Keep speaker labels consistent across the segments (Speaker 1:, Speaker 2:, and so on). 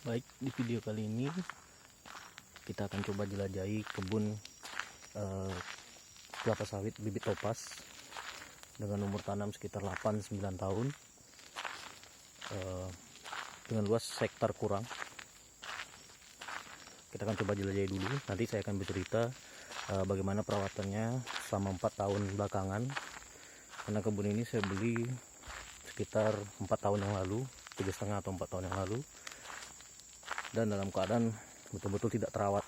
Speaker 1: Baik, di video kali ini kita akan coba jelajahi kebun kelapa sawit bibit topaz dengan umur tanam sekitar 8-9 tahun, dengan luas hektar kurang. Kita akan coba jelajahi dulu, nanti saya akan bercerita bagaimana perawatannya selama 4 tahun belakangan, karena kebun ini saya beli sekitar 4 tahun yang lalu, 3,5 atau 4 tahun yang lalu, dan dalam keadaan betul-betul tidak terawat.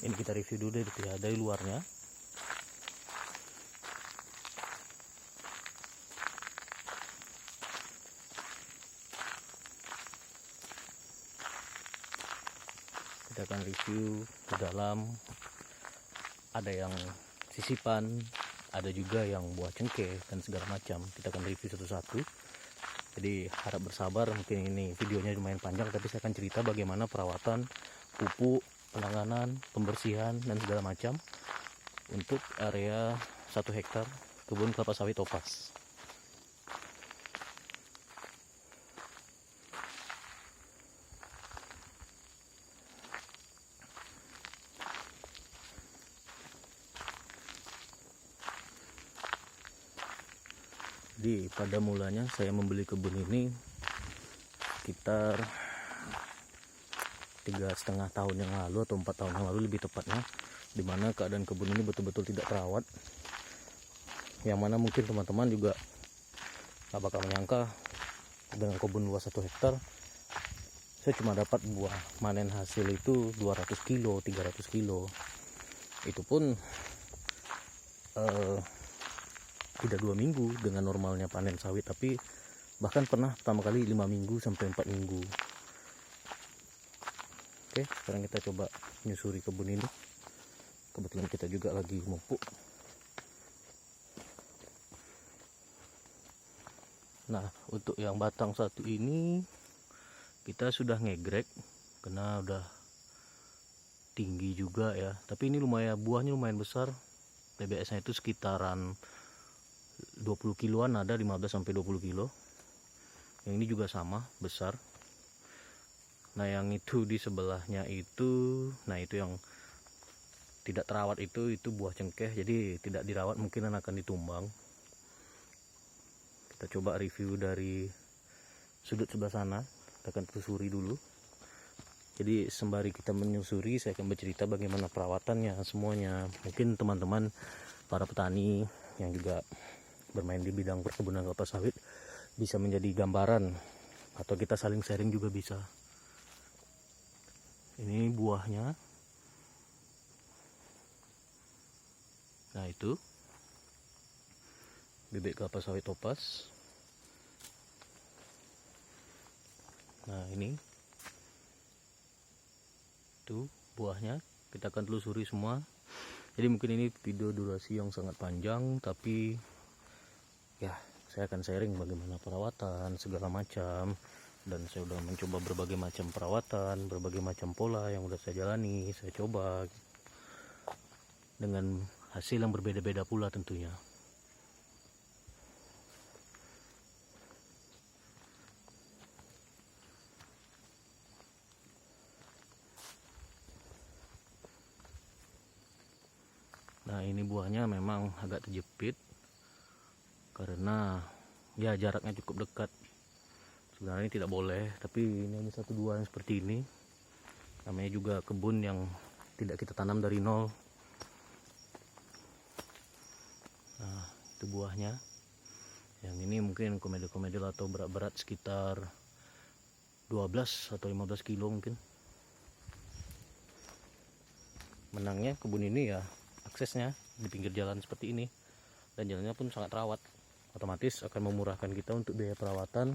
Speaker 1: Ini kita review dulu dari luarnya. Kita akan review ke dalam, ada yang sisipan, ada juga yang buah cengkeh dan segala macam. Kita akan review satu-satu, jadi harap bersabar. Mungkin ini videonya lumayan panjang, tapi saya akan cerita bagaimana perawatan, pupuk, penanganan, pembersihan dan segala macam untuk area 1 hektar kebun kelapa sawit topaz. Jadi pada mulanya saya membeli kebun ini sekitar 3,5 tahun yang lalu atau 4 tahun yang lalu lebih tepatnya, dimana keadaan kebun ini betul-betul tidak terawat, yang mana mungkin teman-teman juga gak bakal menyangka dengan kebun luas 1 hektar saya cuma dapat buah manen hasil itu 200 kilo, 300 kilo. Itu pun tidak 2 minggu dengan normalnya panen sawit, tapi bahkan pernah pertama kali 5 minggu sampai 4 minggu. Oke, sekarang kita coba menyusuri kebun ini. Kebetulan kita juga lagi mupuk. Nah, untuk yang batang satu ini kita sudah ngegrek karena udah tinggi juga ya. Tapi ini lumayan, buahnya lumayan besar. TBS-nya itu sekitaran 20 kiloan, ada 15-20 kilo. Yang ini juga sama besar. Nah, yang itu di sebelahnya itu, nah itu yang tidak terawat itu buah cengkeh, jadi tidak dirawat, mungkin akan ditumbang. Kita coba review dari sudut sebelah sana. Kita akan telusuri dulu. Jadi sembari kita menyusuri, saya akan bercerita bagaimana perawatannya semuanya. Mungkin teman-teman para petani yang juga bermain di bidang perkebunan kelapa sawit bisa menjadi gambaran, atau kita saling sharing juga bisa. Ini buahnya. Nah, itu bibit kelapa sawit topaz. Nah, ini itu buahnya. Kita akan telusuri semua. Jadi mungkin ini video durasi yang sangat panjang, tapi ya saya akan sharing bagaimana perawatan segala macam, dan saya sudah mencoba berbagai macam perawatan, berbagai macam pola yang sudah saya jalani, saya coba dengan hasil yang berbeda-beda pula tentunya. Nah, ini buahnya memang agak terjepit karena ya jaraknya cukup dekat. Sebenarnya ini tidak boleh, tapi ini hanya 1-2 yang seperti ini. Namanya juga kebun yang tidak kita tanam dari nol. Nah, itu buahnya. Yang ini mungkin komedel-komedel atau berat-berat sekitar 12 atau 15 kilo mungkin. Menangnya kebun ini ya aksesnya di pinggir jalan seperti ini, dan jalannya pun sangat terawat. Otomatis akan memurahkan kita untuk biaya perawatan,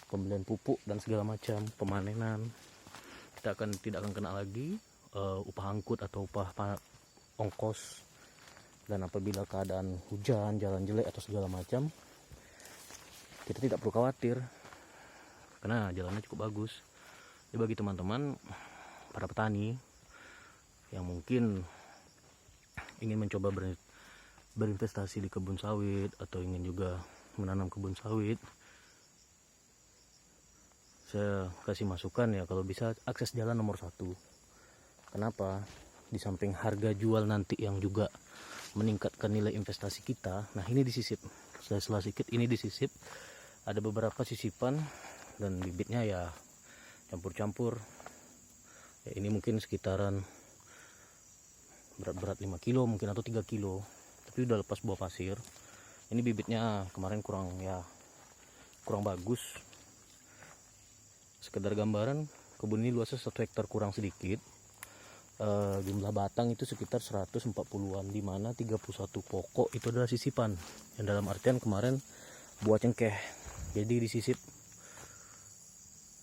Speaker 1: pembelian pupuk dan segala macam, pemanenan. Kita tidak akan kena lagi upah angkut atau upah ongkos. Dan apabila keadaan hujan, jalan jelek atau segala macam, kita tidak perlu khawatir karena jalannya cukup bagus. Jadi bagi teman-teman para petani yang mungkin ingin mencoba berinvestasi di kebun sawit atau ingin juga menanam kebun sawit, saya kasih masukan ya, kalau bisa akses jalan nomor satu. Kenapa? Di samping harga jual nanti yang juga meningkatkan nilai investasi kita, nah ini disisip, sela-sela sedikit ini disisip, ada beberapa sisipan dan bibitnya ya campur-campur ya, ini mungkin sekitaran berat-berat 5 kilo mungkin atau 3 kilo, tapi udah lepas buah pasir. Ini bibitnya kemarin kurang bagus. Sekedar gambaran, kebun ini luasnya 1 hektar kurang sedikit. Jumlah batang itu sekitar 140-an, di mana 31 pokok itu adalah sisipan, yang dalam artian kemarin buah cengkeh. Jadi disisip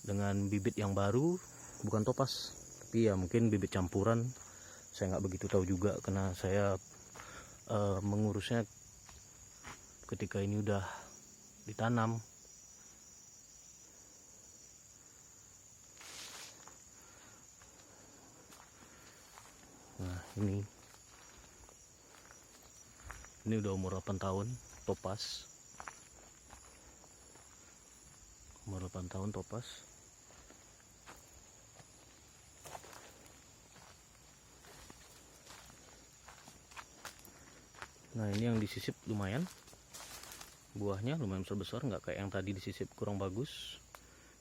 Speaker 1: dengan bibit yang baru, bukan topas, tapi ya mungkin bibit campuran. Saya nggak begitu tahu juga karena saya mengurusnya ketika ini udah ditanam. Nah ini udah umur 8 tahun topas, umur 8 tahun topas. Nah ini yang disisip lumayan, buahnya lumayan besar, nggak kayak yang tadi disisip kurang bagus.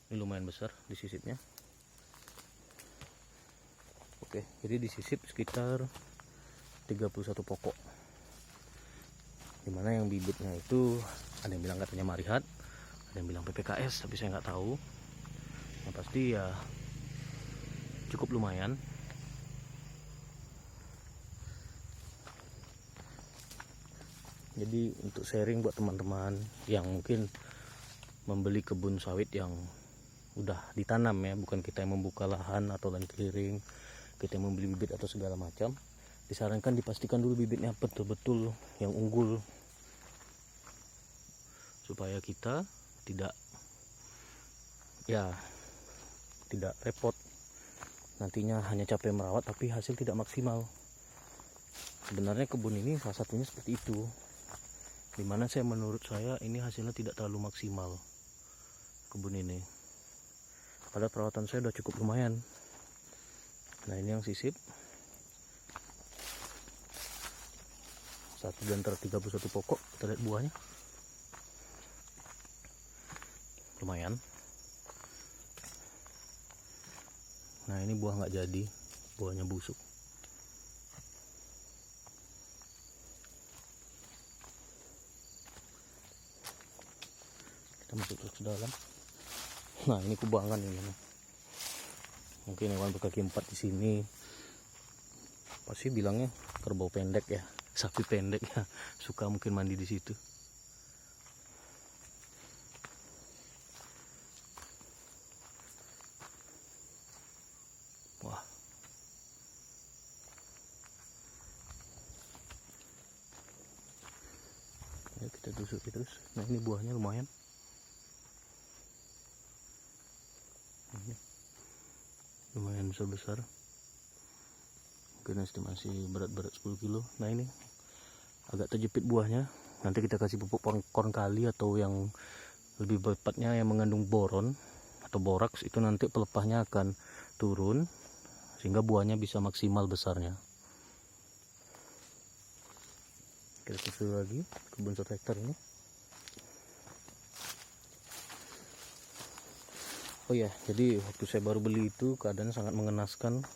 Speaker 1: Ini lumayan besar disisipnya. Oke, jadi disisip sekitar 31 pokok, dimana yang bibitnya itu ada yang bilang katanya Marihat, ada yang bilang PPKS, tapi saya nggak tahu. Yang pasti ya cukup lumayan. Jadi untuk sharing buat teman-teman yang mungkin membeli kebun sawit yang udah ditanam ya, bukan kita yang membuka lahan atau lahan keliling, kita yang membeli bibit atau segala macam, disarankan dipastikan dulu bibitnya betul-betul yang unggul, supaya kita tidak repot nantinya, hanya capek merawat tapi hasil tidak maksimal. Sebenarnya kebun ini salah satunya seperti itu, dimana menurut saya ini hasilnya tidak terlalu maksimal kebun ini, padahal perawatan saya udah cukup lumayan. Nah ini yang sisip, satu di antara 31 pokok. Kita lihat buahnya, lumayan. Nah ini buah nggak jadi, buahnya busuk. Kita masuk ke dalam. Nah ini kubangan ini. Mungkin hewan berkaki 4 di sini pasti bilangnya kerbau pendek ya, sapi pendek ya, suka mungkin mandi di situ. Wah, ya kita tusuki terus. Nah ini buahnya lumayan. Ini lumayan besar, mungkin estimasi berat 10 kilo. Nah ini agak terjepit buahnya, nanti kita kasih pupuk korn kali atau yang lebih tepatnya yang mengandung boron atau boraks, itu nanti pelepahnya akan turun sehingga buahnya bisa maksimal besarnya. Kita susul lagi kebun 1 hektar ini. Oh ya, jadi waktu saya baru beli itu keadaannya sangat mengenaskan.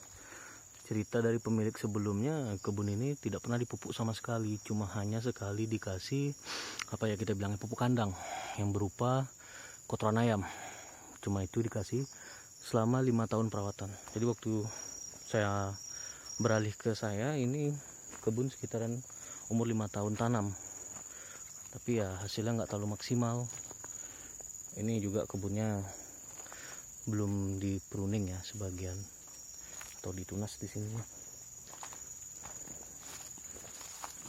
Speaker 1: Cerita dari pemilik sebelumnya, kebun ini tidak pernah dipupuk sama sekali, cuma hanya sekali dikasih kita bilangnya pupuk kandang yang berupa kotoran ayam. Cuma itu dikasih selama 5 tahun perawatan. Jadi waktu saya beralih ke saya, ini kebun sekitaran umur 5 tahun tanam, tapi ya hasilnya nggak terlalu maksimal. Ini juga kebunnya belum di pruning ya sebagian, atau ditunas di sini.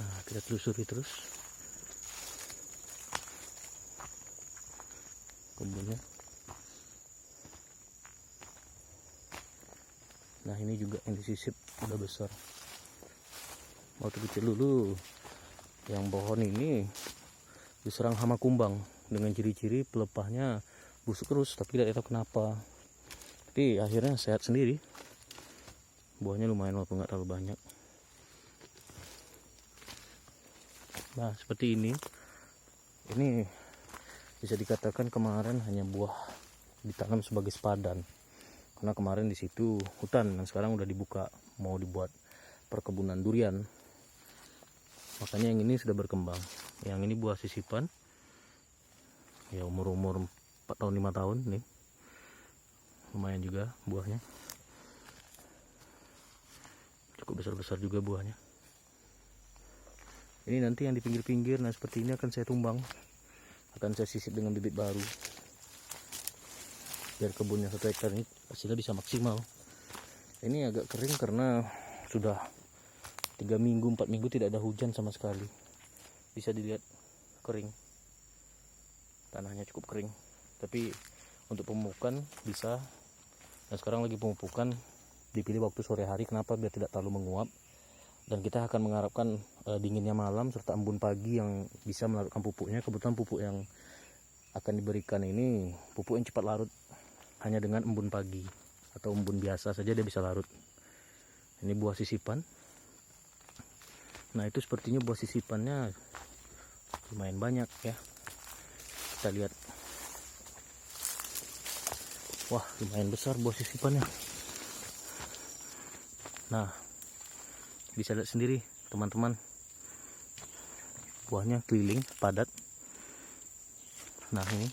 Speaker 1: Nah kita telusuri terus kebunnya. Nah ini juga yang disisip udah besar, waktu kecil dulu Yang pohon ini diserang hama kumbang dengan ciri-ciri pelepahnya busuk terus, tapi tidak tahu kenapa. Tapi akhirnya sehat sendiri. Buahnya lumayan walaupun nggak terlalu banyak. Nah seperti ini bisa dikatakan kemarin hanya buah ditanam sebagai sepadan, karena kemarin di situ hutan dan sekarang udah dibuka mau dibuat perkebunan durian. Makanya yang ini sudah berkembang. Yang ini buah sisipan, ya umur 4 tahun 5 tahun nih, lumayan juga buahnya, cukup besar-besar juga buahnya. Ini nanti yang di pinggir-pinggir, nah seperti ini akan saya tumbang, akan saya sisip dengan bibit baru, biar kebunnya 1 hektar ini hasilnya bisa maksimal. Ini agak kering karena sudah 3 minggu 4 minggu tidak ada hujan sama sekali. Bisa dilihat kering, tanahnya cukup kering. Tapi untuk pemupukan bisa. Nah sekarang lagi pemupukan, dipilih waktu sore hari. Kenapa? Biar tidak terlalu menguap. Dan kita akan mengharapkan dinginnya malam serta embun pagi yang bisa melarutkan pupuknya. Kebetulan pupuk yang akan diberikan ini pupuk yang cepat larut, hanya dengan embun pagi atau embun biasa saja dia bisa larut. Ini buah sisipan. Nah itu sepertinya buah sisipannya lumayan banyak ya. Kita lihat. Wah lumayan besar buah sisipannya. Nah bisa lihat sendiri teman-teman, buahnya keliling padat. Nah ini,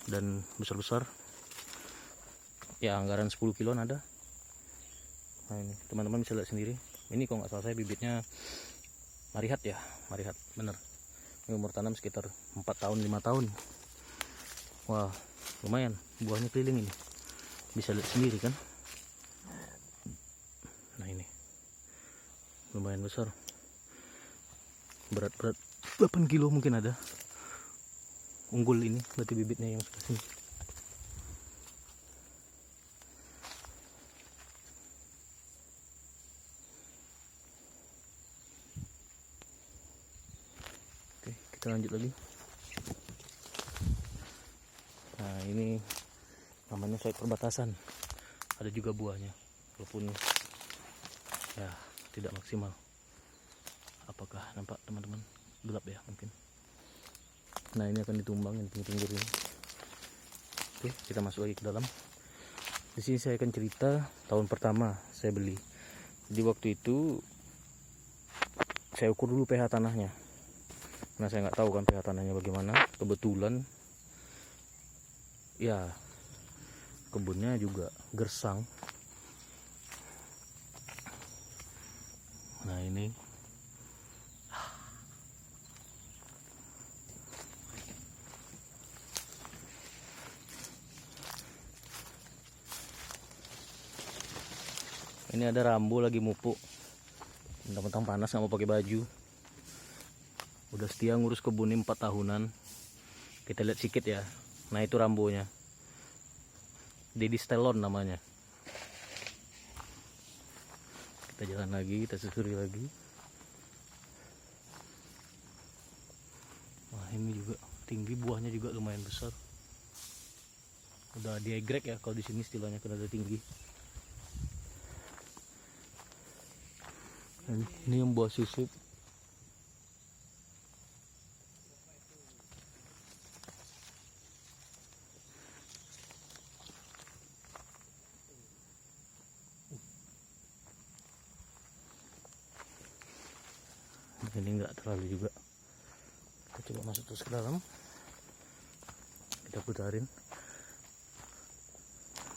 Speaker 1: dan besar-besar ya, anggaran 10 kiloan ada. Nah ini teman-teman bisa lihat sendiri. Ini kalau nggak salah saya bibitnya marihat ya, marihat bener. Ini umur tanam sekitar 4 tahun 5 tahun. Wah lumayan buahnya keliling ini, bisa lihat sendiri kan. Nah ini lumayan besar, berat 8 kilo mungkin ada. Unggul ini berarti bibitnya yang sebelah sini. Oke, kita lanjut lagi. Nah ini namanya soek perbatasan, ada juga buahnya walaupun ya tidak maksimal. Apakah nampak teman-teman? Gelap ya mungkin. Nah ini akan ditumbang yang pinggir-pinggir ini. Oke, kita masuk lagi ke dalam. Di sini saya akan cerita tahun pertama saya beli. Jadi waktu itu saya ukur dulu pH tanahnya. Nah saya nggak tahu kan pH tanahnya bagaimana. Kebetulan ya kebunnya juga gersang. Nah ini ada rambu lagi mupuk, mentang-mentang panas nggak mau pakai baju. Udah setia ngurus kebun ini 4 tahunan. Kita lihat sikit ya. Nah itu rambunya, Dedi Stelon namanya. Kita jalan lagi, kita susuri lagi. Wah ini juga tinggi, buahnya juga lumayan besar. Udah diegrek ya kalau di sini istilahnya, karena udah tinggi. Ini yang buah sisip. Ini enggak terlalu juga. Kita coba masuk terus ke dalam. Kita putarin.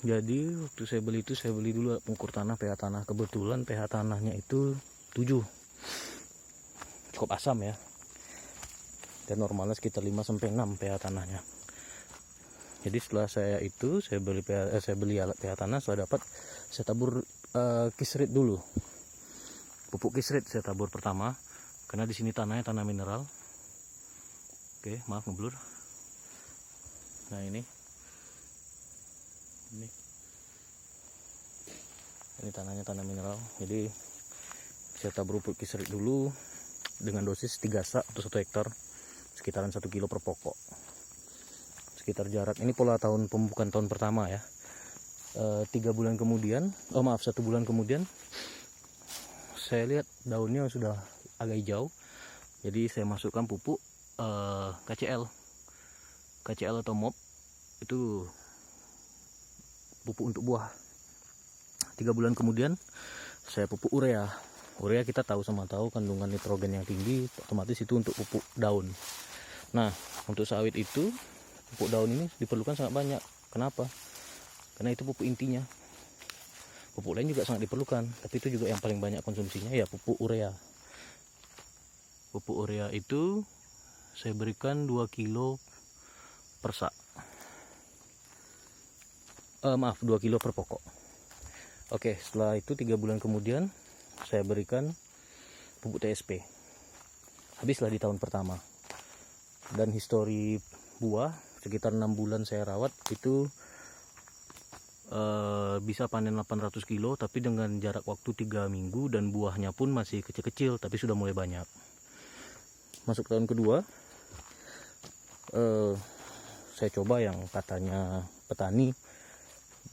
Speaker 1: Jadi waktu saya beli itu, saya beli dulu pengukur tanah, pH tanah. Kebetulan pH tanahnya itu 7. Cukup asam ya. Dan normalnya sekitar 5-6 pH tanahnya. Jadi setelah saya beli alat pH tanah, setelah dapat saya tabur kisrit dulu. Pupuk kisrit saya tabur pertama, karena di sini tanahnya tanah mineral. Oke, maaf ngeblur. Nah ini tanahnya tanah mineral, jadi saya tabur pupuk kisrit dulu. dengan dosis 3 sak untuk 1 hektar, sekitaran 1 kilo per pokok. Sekitar jarak ini pola tahun pemupukan tahun pertama ya. 1 bulan kemudian saya lihat daunnya sudah agak hijau, jadi saya masukkan pupuk KCL atau MOP, itu pupuk untuk buah. 3 bulan kemudian saya pupuk urea. Urea kita tahu kandungan nitrogen yang tinggi, otomatis itu untuk pupuk daun. Nah, untuk sawit itu pupuk daun ini diperlukan sangat banyak. Kenapa? Karena itu pupuk intinya. Pupuk lain juga sangat diperlukan, tapi itu juga yang paling banyak konsumsinya ya pupuk urea. Pupuk urea itu saya berikan 2 kilo per sak. 2 kilo per pokok. Oke, setelah itu 3 bulan kemudian saya berikan pupuk TSP. Habislah di tahun pertama. Dan histori buah sekitar 6 bulan saya rawat itu bisa panen 800 kilo, tapi dengan jarak waktu 3 minggu, dan buahnya pun masih kecil-kecil tapi sudah mulai banyak. Masuk tahun kedua, saya coba yang katanya petani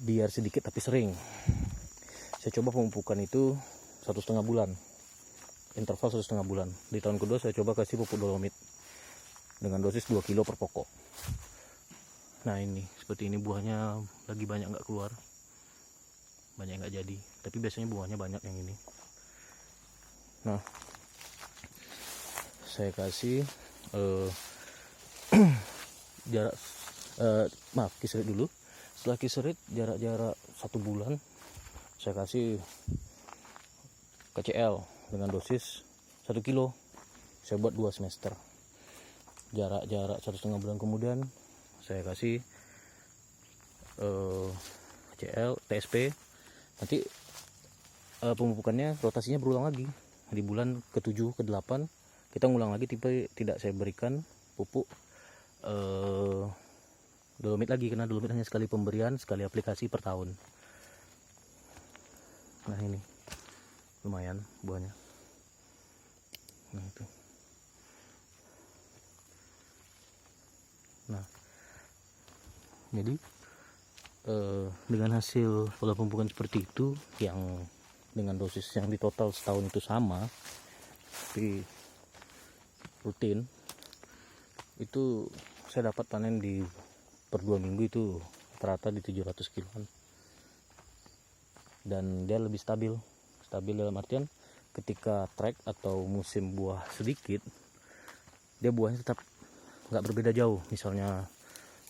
Speaker 1: biar sedikit tapi sering. Saya coba pemupukan itu 1,5 bulan, interval 1,5 bulan. Di tahun kedua saya coba kasih pupuk dolomit dengan dosis 2 kilo per pokok. Nah ini seperti ini, buahnya lagi banyak nggak keluar, banyak nggak jadi, tapi biasanya buahnya banyak yang ini. Nah saya kasih jarak kiserit dulu. Setelah kiserit jarak 1 bulan saya kasih KCL dengan dosis 1 kilo. Saya buat 2 semester. Jarak 1,5 bulan kemudian saya kasih KCL, TSP. Nanti pemupukannya rotasinya berulang lagi. Di bulan ke-7, ke-8 kita ngulang lagi, tipe tidak saya berikan pupuk dolomit lagi, karena dolomit hanya sekali pemberian, sekali aplikasi per tahun. Nah ini lumayan buahnya. Nah itu. Nah jadi dengan hasil pola pemupukan seperti itu, yang dengan dosis yang di total setahun itu sama, tapi rutin, itu saya dapat panen di per 2 minggu itu rata-rata di 700 kiloan. Dan dia lebih stabil dalam artian ketika trek atau musim buah sedikit, dia buahnya tetap nggak berbeda jauh. Misalnya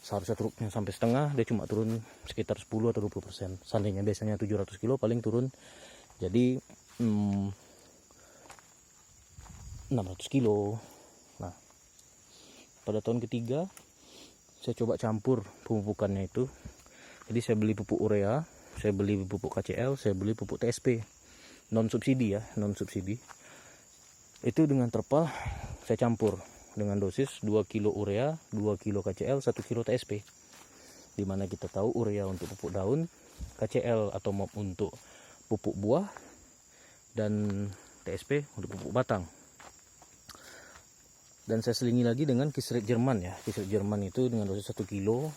Speaker 1: seharusnya truknya sampai setengah, dia cuma turun sekitar 10 atau 20%. Seandainya biasanya 700 kilo, paling turun jadi 600 kilo. Nah pada tahun ketiga saya coba campur pemupukannya itu. Jadi saya beli pupuk urea, saya beli pupuk KCL, saya beli pupuk TSP non subsidi. Itu dengan terpal saya campur dengan dosis 2 kilo urea, 2 kilo KCL, 1 kilo TSP. Dimana kita tahu urea untuk pupuk daun, KCL atau MOP untuk pupuk buah, dan TSP untuk pupuk batang. Dan saya selingi lagi dengan kiserit Jerman ya. Kiserit Jerman itu dengan dosis 1 kilo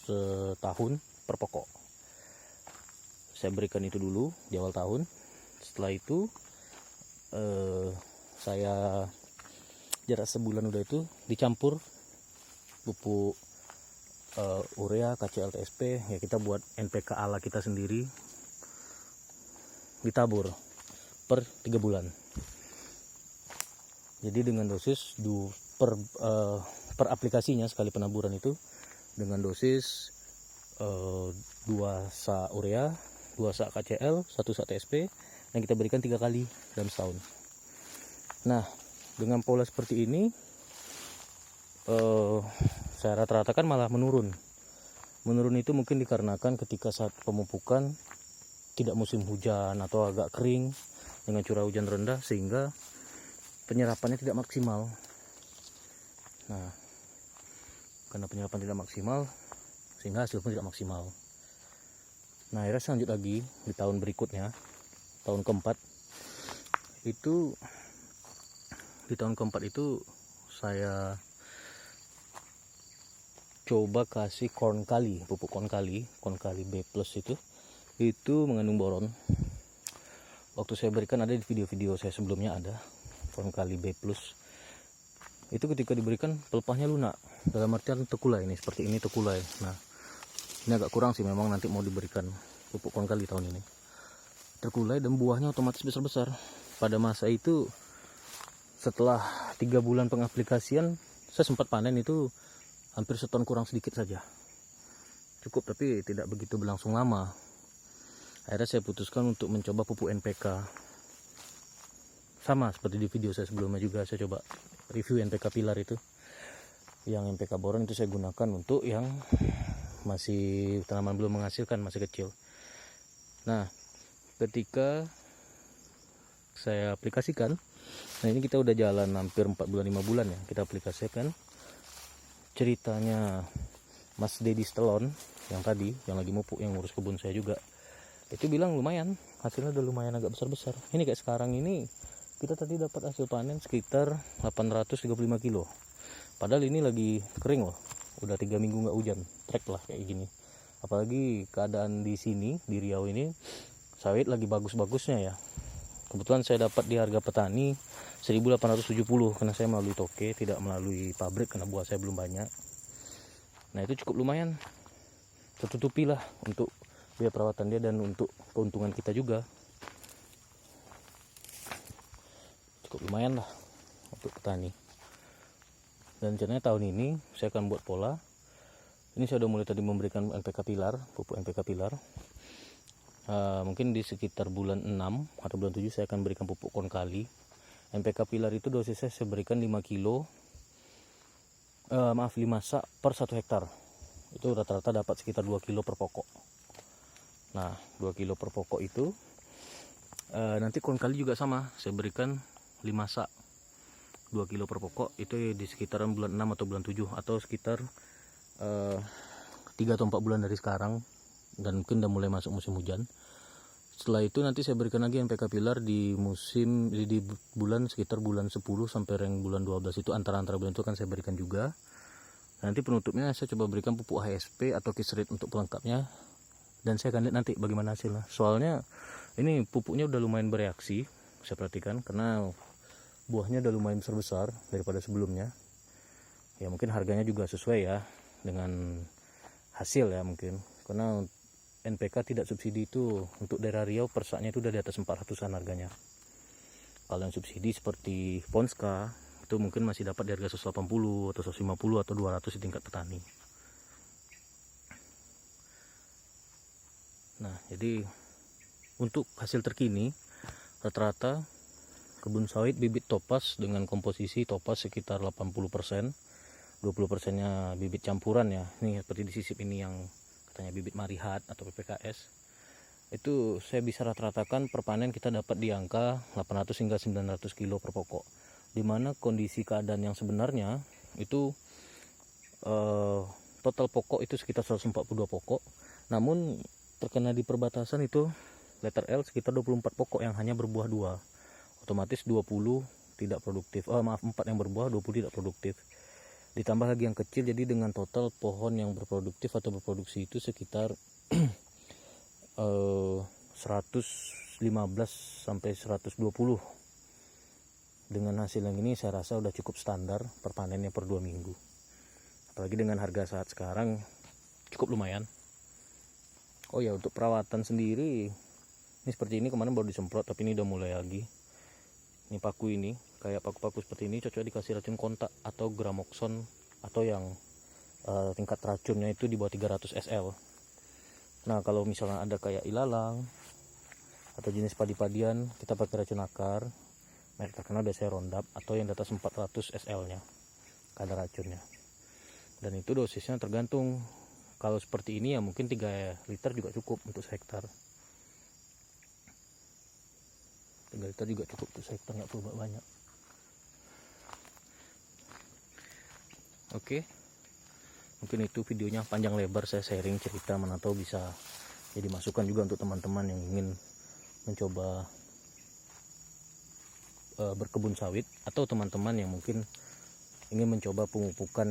Speaker 1: setahun per pokok. Saya berikan itu dulu di awal tahun. Setelah itu saya jarak sebulan udah itu dicampur pupuk urea, KCL, TSP. Ya kita buat NPK ala kita sendiri, ditabur per 3 bulan. Jadi dengan dosis per aplikasinya sekali penaburan itu dengan dosis 2 sak urea, 2 sak KCL, 1 sak TSP, yang kita berikan 3 kali dalam setahun. Nah dengan pola seperti ini saya rata-rata kan malah menurun itu mungkin dikarenakan ketika saat pemupukan tidak musim hujan atau agak kering dengan curah hujan rendah, sehingga penyerapannya tidak maksimal. Nah karena penyerapan tidak maksimal sehingga hasil pun tidak maksimal. Nah akhirnya saya lanjut lagi di tahun berikutnya, tahun keempat itu di tahun keempat itu saya coba kasih corn kali, pupuk corn kali B plus itu mengandung boron. Waktu saya berikan, ada di video-video saya sebelumnya, ada corn kali B plus. Itu ketika diberikan pelepahnya lunak, dalam artian tekulai, ini seperti ini tekulai. Nah, ini agak kurang sih memang, nanti mau diberikan pupuk corn kali tahun ini. Terkulai dan buahnya otomatis besar-besar. Pada masa itu setelah 3 bulan pengaplikasian, saya sempat panen itu hampir seton kurang sedikit saja. Cukup, tapi tidak begitu berlangsung lama. Akhirnya saya putuskan untuk mencoba pupuk NPK. Sama seperti di video saya sebelumnya juga, saya coba review NPK pilar itu. Yang NPK boron itu saya gunakan untuk yang masih tanaman belum menghasilkan, masih kecil. Nah, ketika saya aplikasikan, nah ini kita udah jalan hampir 4 bulan 5 bulan ya kita aplikasikan. Ceritanya Mas Dedi Stelon yang tadi, yang lagi mupuk, yang ngurus kebun saya juga, itu bilang lumayan, hasilnya udah lumayan agak besar-besar. Ini kayak sekarang ini kita tadi dapat hasil panen sekitar 835 kilo. Padahal ini lagi kering loh, udah 3 minggu nggak hujan, trek lah kayak gini. Apalagi keadaan di sini, di Riau ini, sawit lagi bagus-bagusnya ya. Kebetulan saya dapat di harga petani 1870 karena saya melalui toke, tidak melalui pabrik karena buah saya belum banyak. Nah, itu cukup lumayan, tertutupi lah untuk biaya perawatan dia dan untuk keuntungan kita juga. Cukup lumayan lah untuk petani. Dan rencananya tahun ini saya akan buat pola. Ini saya udah mulai tadi memberikan NPK pilar, pupuk NPK pilar. Mungkin di sekitar bulan 6 atau bulan 7 saya akan berikan pupuk corn kali. NPK pilar itu dosisnya saya berikan 5 kilo 5 sak per 1 hektar. Itu rata-rata dapat sekitar 2 kilo per pokok. Nah, 2 kilo per pokok itu nanti corn kali juga sama, saya berikan 5 sak 2 kilo per pokok. Itu di sekitaran bulan 6 atau bulan 7, atau sekitar 3 atau 4 bulan dari sekarang, dan mungkin udah mulai masuk musim hujan. Setelah itu nanti saya berikan lagi NPK pilar di musim di bulan sekitar bulan 10 sampai reng bulan 12 itu, antara bulan itu kan saya berikan juga. Nanti penutupnya saya coba berikan pupuk HSP atau Kisrit untuk pelengkapnya, dan saya akan lihat nanti bagaimana hasilnya. Soalnya ini pupuknya udah lumayan bereaksi, saya perhatikan, karena buahnya udah lumayan besar-besar daripada sebelumnya. Ya mungkin harganya juga sesuai ya dengan hasil ya mungkin, karena NPK tidak subsidi itu untuk daerah Riau per saknya itu udah di atas 400-an harganya. Kalau yang subsidi seperti Ponska itu mungkin masih dapat di harga 180 atau 150 atau 200 di tingkat petani. Nah, jadi untuk hasil terkini rata-rata kebun sawit bibit topaz dengan komposisi topaz sekitar 80%, 20%-nya bibit campuran ya. Ini seperti di sisip ini yang katanya bibit marihat atau PPKS. Itu saya bisa rata-ratakan per panen kita dapat di angka 800 hingga 900 kilo per pokok. Dimana kondisi keadaan yang sebenarnya itu total pokok itu sekitar 142 pokok. Namun terkena di perbatasan itu letter L sekitar 24 pokok yang hanya berbuah 2. Otomatis 20 tidak produktif. 4 yang berbuah, 20 tidak produktif. Ditambah lagi yang kecil, jadi dengan total pohon yang berproduktif atau berproduksi itu sekitar 115 sampai 120. Dengan hasil yang ini saya rasa udah cukup standar per panennya per 2 minggu. Apalagi dengan harga saat sekarang cukup lumayan. Oh ya, untuk perawatan sendiri ini seperti ini, kemarin baru disemprot tapi ini udah mulai lagi. Ini paku ini, kayak paku-paku seperti ini cocok dikasih racun kontak atau gramoxone, atau yang tingkat racunnya itu di bawah 300 SL. Nah, kalau misalnya ada kayak ilalang atau jenis padi-padian, kita pakai racun akar. Merek terkenal biasanya Roundup, atau yang di atas 400 SL-nya kadar racunnya. Dan itu dosisnya tergantung. Kalau seperti ini ya mungkin 3 liter juga cukup untuk sehektar. 3 liter juga cukup untuk sehektar, nggak perlu banyak. Oke, mungkin itu videonya panjang lebar, saya sharing cerita, mana tahu bisa jadi masukan juga untuk teman-teman yang ingin mencoba berkebun sawit atau teman-teman yang mungkin ingin mencoba pemupukan